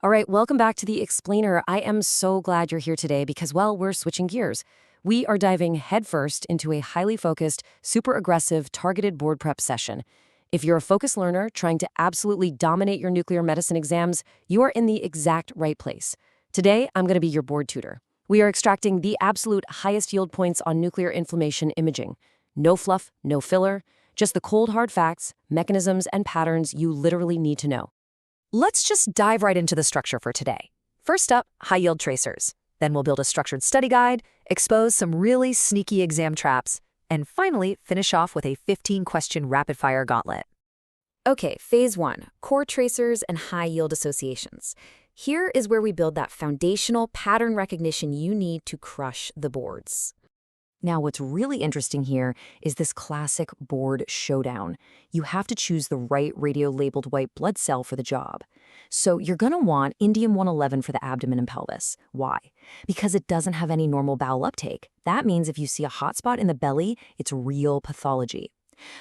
All right, welcome back to the Explainer. I am so glad you're here today because, well, we're switching gears. We are diving headfirst into a highly focused, super aggressive, targeted board prep session. If you're a focused learner trying to absolutely dominate your nuclear medicine exams, you are in the exact right place. Today, I'm going to be your board tutor. We are extracting the absolute highest yield points on nuclear inflammation imaging. No fluff, no filler, just the cold hard facts, mechanisms, and patterns you literally need to know. Let's just dive right into the structure for today. First up, high-yield tracers. Then we'll build a structured study guide, expose some really sneaky exam traps, and finally finish off with a 15-question rapid-fire gauntlet. Okay, phase 1, core tracers and high-yield associations. Here is where we build that foundational pattern recognition you need to crush the boards. Now, what's really interesting here is this classic board showdown. You have to choose the right radio-labeled white blood cell for the job. So you're going to want indium-111 for the abdomen and pelvis. Why? Because it doesn't have any normal bowel uptake. That means if you see a hot spot in the belly, it's real pathology.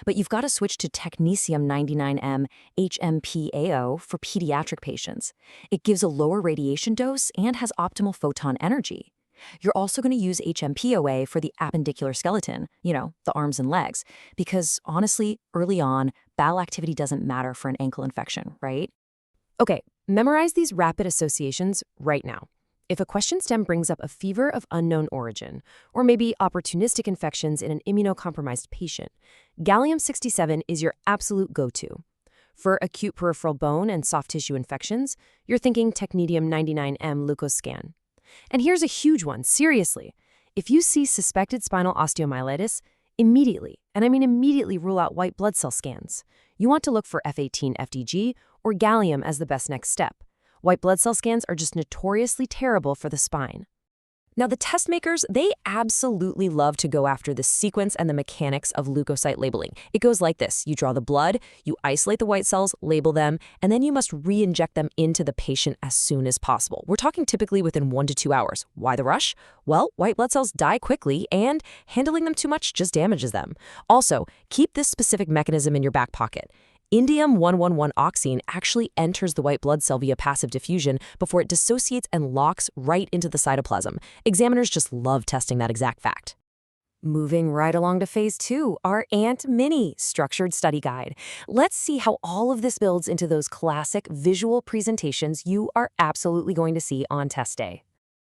But you've got to switch to technetium-99m HMPAO for pediatric patients. It gives a lower radiation dose and has optimal photon energy. You're also going to use HMPOA for the appendicular skeleton, the arms and legs, because honestly, early on, bowel activity doesn't matter for an ankle infection, right? Okay, memorize these rapid associations right now. If a question stem brings up a fever of unknown origin, or maybe opportunistic infections in an immunocompromised patient, gallium-67 is your absolute go-to. For acute peripheral bone and soft tissue infections, you're thinking technetium-99m Leukoscan. And here's a huge one, seriously. If you see suspected spinal osteomyelitis, immediately, and I mean immediately, rule out white blood cell scans. You want to look for F18-FDG or gallium as the best next step. White blood cell scans are just notoriously terrible for the spine. Now, the test makers, they absolutely love to go after the sequence and the mechanics of leukocyte labeling. It goes like this. You draw the blood, you isolate the white cells, label them, and then you must re-inject them into the patient as soon as possible. We're talking typically within 1 to 2 hours. Why the rush? Well, white blood cells die quickly, and handling them too much just damages them. Also, keep this specific mechanism in your back pocket. Indium-111 oxine actually enters the white blood cell via passive diffusion before it dissociates and locks right into the cytoplasm. Examiners just love testing that exact fact. Moving right along to phase 2, our Ant Mini structured study guide. Let's see how all of this builds into those classic visual presentations you are absolutely going to see on test day.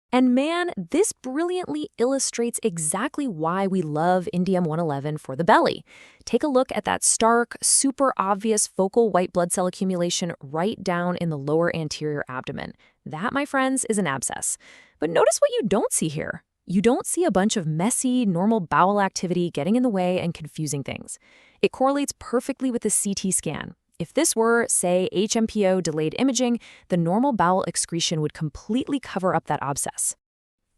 And man, this brilliantly illustrates exactly why we love indium-111 for the belly. Take a look at that stark, super obvious focal white blood cell accumulation right down in the lower anterior abdomen. That, my friends, is an abscess. But notice what you don't see here. You don't see a bunch of messy, normal bowel activity getting in the way and confusing things. It correlates perfectly with the CT scan. If this were, say, HMPO delayed imaging, the normal bowel excretion would completely cover up that abscess.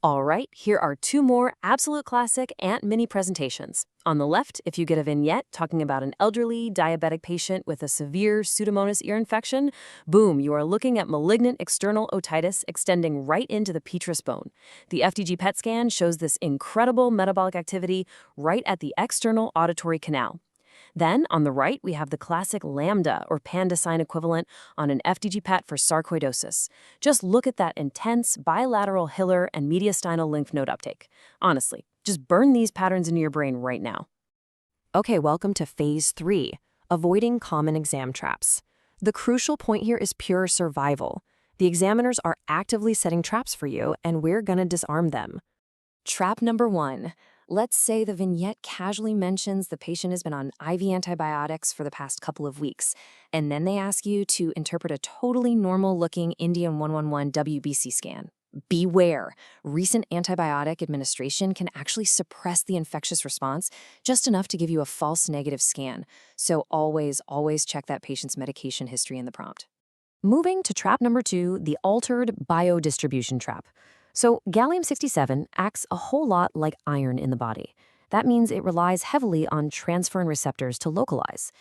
All right, here are 2 more absolute classic Ant Mini presentations. On the left, if you get a vignette talking about an elderly diabetic patient with a severe Pseudomonas ear infection, boom, you are looking at malignant external otitis extending right into the petrous bone. The FDG PET scan shows this incredible metabolic activity right at the external auditory canal. Then, on the right, we have the classic lambda or panda sign equivalent on an FDG PET for sarcoidosis. Just look at that intense bilateral hilar and mediastinal lymph node uptake. Honestly, just burn these patterns into your brain right now. Okay, welcome to phase 3, avoiding common exam traps. The crucial point here is pure survival. The examiners are actively setting traps for you, and we're gonna disarm them. Trap number 1. Let's say the vignette casually mentions the patient has been on IV antibiotics for the past couple of weeks, and then they ask you to interpret a totally normal-looking indium-111 WBC scan. Beware, recent antibiotic administration can actually suppress the infectious response just enough to give you a false negative scan, so always check that patient's medication history in the prompt. Moving to trap number 2, the altered biodistribution trap. So gallium-67 acts a whole lot like iron in the body. That means it relies heavily on transferrin receptors to localize.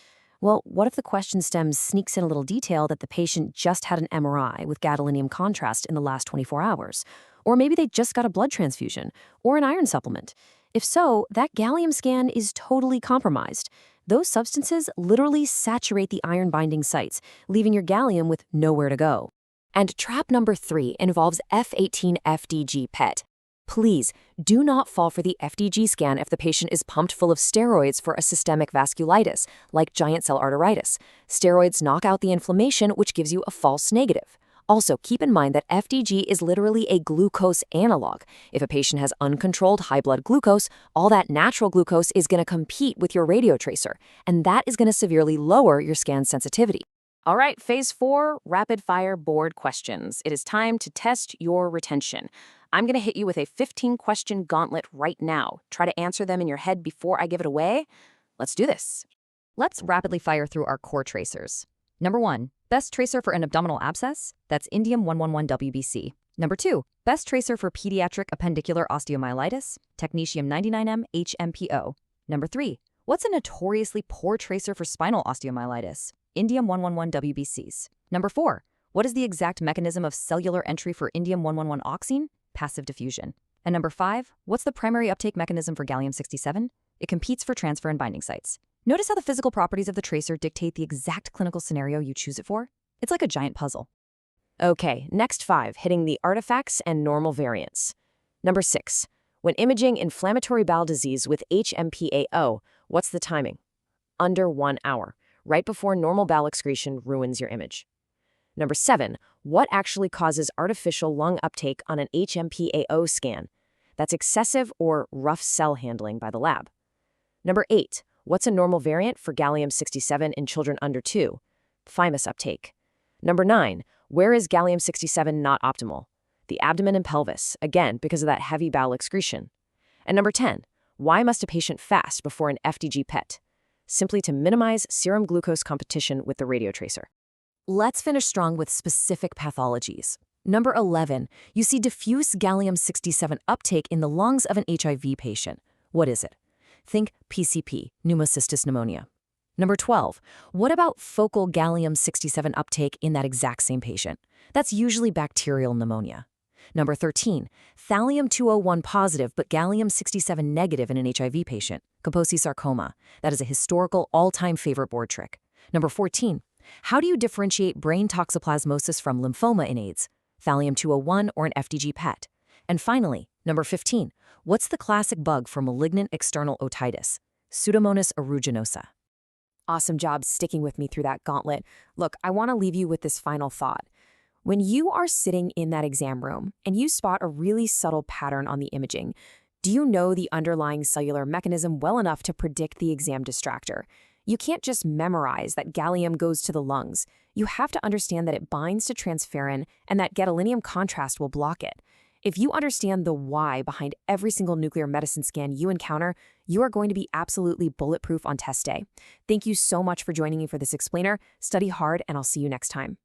Well, what if the question stem sneaks in a little detail that the patient just had an MRI with gadolinium contrast in the last 24 hours? Or maybe they just got a blood transfusion or an iron supplement. If so, that gallium scan is totally compromised. Those substances literally saturate the iron-binding sites, leaving your gallium with nowhere to go. And trap number 3 involves F18-FDG PET. Please do not fall for the FDG scan if the patient is pumped full of steroids for a systemic vasculitis, like giant cell arteritis. Steroids knock out the inflammation, which gives you a false negative. Also, keep in mind that FDG is literally a glucose analog. If a patient has uncontrolled high blood glucose, all that natural glucose is going to compete with your radiotracer, and that is going to severely lower your scan sensitivity. All right, phase 4, rapid fire board questions. It is time to test your retention. I'm going to hit you with a 15-question gauntlet right now. Try to answer them in your head before I give it away. Let's do this. Let's rapidly fire through our core tracers. Number 1, best tracer for an abdominal abscess? That's indium 111WBC. Number 2, best tracer for pediatric appendicular osteomyelitis? Technetium 99M HMPO. Number 3, what's a notoriously poor tracer for spinal osteomyelitis? Indium 111WBCs. Number 4, what is the exact mechanism of cellular entry for indium 111 oxine? Passive diffusion. And number 5, what's the primary uptake mechanism for gallium-67? It competes for transfer and binding sites. Notice how the physical properties of the tracer dictate the exact clinical scenario you choose it for? It's like a giant puzzle. Okay, next 5, hitting the artifacts and normal variants. Number 6, when imaging inflammatory bowel disease with HMPAO, what's the timing? Under 1 hour, right before normal bowel excretion ruins your image. Number 7, what actually causes artificial lung uptake on an HMPAO scan? That's excessive or rough cell handling by the lab. Number 8, what's a normal variant for gallium-67 in children under 2? Thymus uptake. Number 9, where is gallium-67 not optimal? The abdomen and pelvis, again, because of that heavy bowel excretion. And number 10, why must a patient fast before an FDG PET? Simply to minimize serum glucose competition with the radiotracer. Let's finish strong with specific pathologies. Number 11, you see diffuse gallium-67 uptake in the lungs of an HIV patient. What is it? Think PCP, pneumocystis pneumonia. Number 12, what about focal gallium-67 uptake in that exact same patient? That's usually bacterial pneumonia. Number 13, thallium-201 positive but gallium-67 negative in an HIV patient, Kaposi sarcoma. That is a historical all-time favorite board trick. Number 14, how do you differentiate brain toxoplasmosis from lymphoma in AIDS? Thallium-201 or an FDG PET? And finally, number 15, what's the classic bug for malignant external otitis? Pseudomonas aeruginosa. Awesome job sticking with me through that gauntlet. Look, I want to leave you with this final thought. When you are sitting in that exam room and you spot a really subtle pattern on the imaging, do you know the underlying cellular mechanism well enough to predict the exam distractor? You can't just memorize that gallium goes to the lungs. You have to understand that it binds to transferrin and that gadolinium contrast will block it. If you understand the why behind every single nuclear medicine scan you encounter, you are going to be absolutely bulletproof on test day. Thank you so much for joining me for this explainer. Study hard, and I'll see you next time.